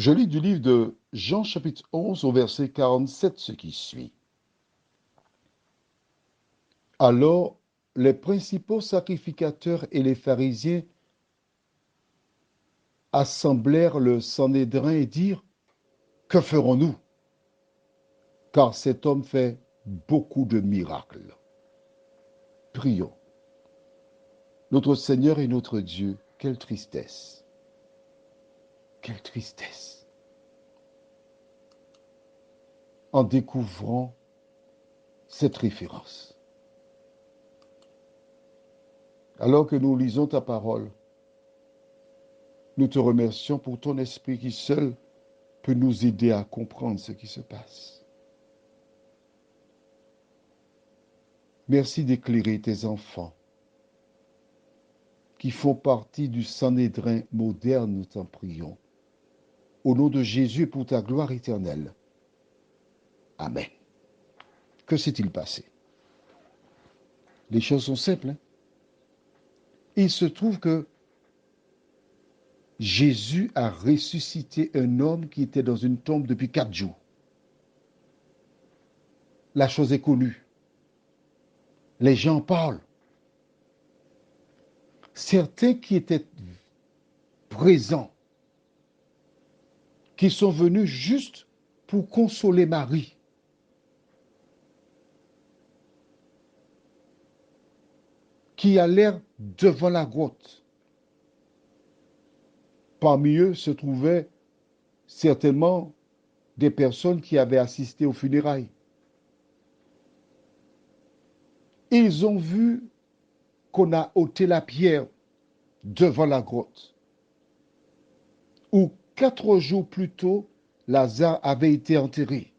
Je lis du livre de Jean chapitre 11 au verset 47 ce qui suit. Alors les principaux sacrificateurs et les pharisiens assemblèrent le Sanhédrin et dirent, que ferons-nous? Car cet homme fait beaucoup de miracles. Prions. Notre Seigneur et notre Dieu, quelle tristesse! Quelle tristesse! En découvrant cette référence. Alors que nous lisons ta parole, nous te remercions pour ton esprit qui seul peut nous aider à comprendre ce qui se passe. Merci d'éclairer tes enfants qui font partie du Sanhédrin moderne, nous t'en prions. Au nom de Jésus et pour ta gloire éternelle. Amen. Que s'est-il passé? Les choses sont simples. Il se trouve que Jésus a ressuscité un homme qui était dans une tombe depuis 4 jours. La chose est connue. Les gens parlent. Certains qui étaient présents, qui sont venus juste pour consoler Marie, qui allèrent devant la grotte. Parmi eux se trouvaient certainement des personnes qui avaient assisté aux funérailles. Ils ont vu qu'on a ôté la pierre devant la grotte, où 4 jours plus tôt, Lazare avait été enterré.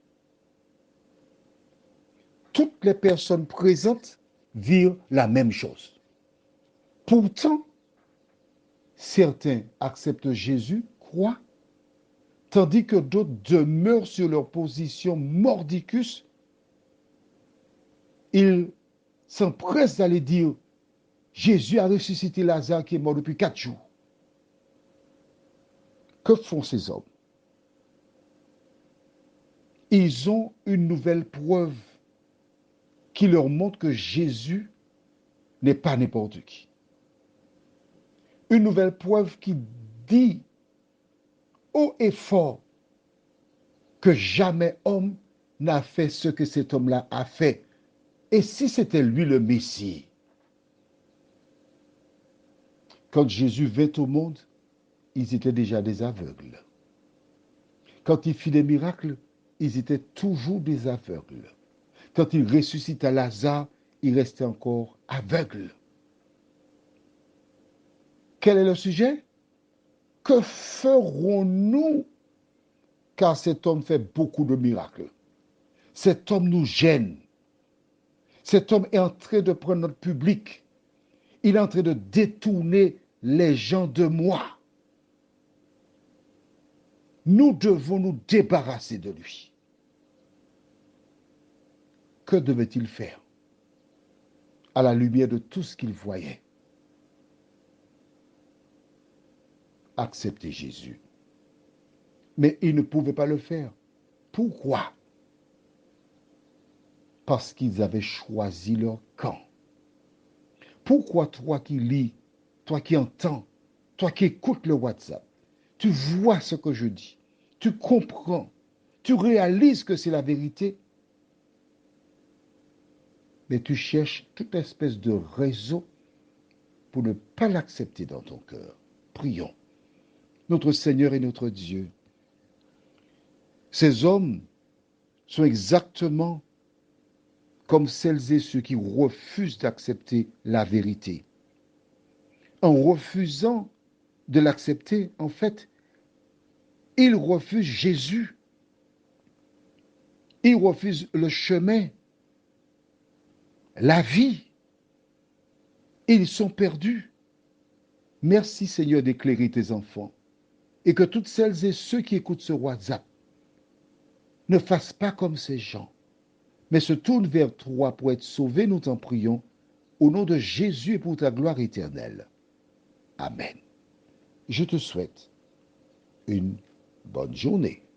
Toutes les personnes présentes virent la même chose. Pourtant, certains acceptent Jésus, croient, tandis que d'autres demeurent sur leur position mordicus. Ils s'empressent d'aller dire, Jésus a ressuscité Lazare qui est mort depuis 4 jours. Que font ces hommes? Ils ont une nouvelle preuve qui leur montre que Jésus n'est pas n'importe qui. Une nouvelle preuve qui dit haut et fort que jamais homme n'a fait ce que cet homme-là a fait. Et si c'était lui le Messie? Quand Jésus vint au monde, ils étaient déjà des aveugles. Quand il fit des miracles, ils étaient toujours des aveugles. Quand il ressuscita Lazare, il restait encore aveugle. Quel est le sujet? Que ferons-nous? Car cet homme fait beaucoup de miracles. Cet homme nous gêne. Cet homme est en train de prendre notre public. Il est en train de détourner les gens de moi. Nous devons nous débarrasser de lui. Que devait-il faire à la lumière de tout ce qu'il voyait? Accepter Jésus. Mais il ne pouvait pas le faire. Pourquoi? Parce qu'ils avaient choisi leur camp. Pourquoi toi qui lis, toi qui entends, toi qui écoutes le WhatsApp, tu vois ce que je dis, tu comprends, tu réalises que c'est la vérité, mais tu cherches toute espèce de raison pour ne pas l'accepter dans ton cœur. Prions. Notre Seigneur et notre Dieu, ces hommes sont exactement comme celles et ceux qui refusent d'accepter la vérité. En refusant de l'accepter, en fait, ils refusent Jésus. Ils refusent le chemin, la vie. Ils sont perdus. Merci Seigneur d'éclairer tes enfants et que toutes celles et ceux qui écoutent ce WhatsApp ne fassent pas comme ces gens, mais se tournent vers toi pour être sauvés, nous t'en prions, au nom de Jésus et pour ta gloire éternelle. Amen. Je te souhaite une Bonne journée.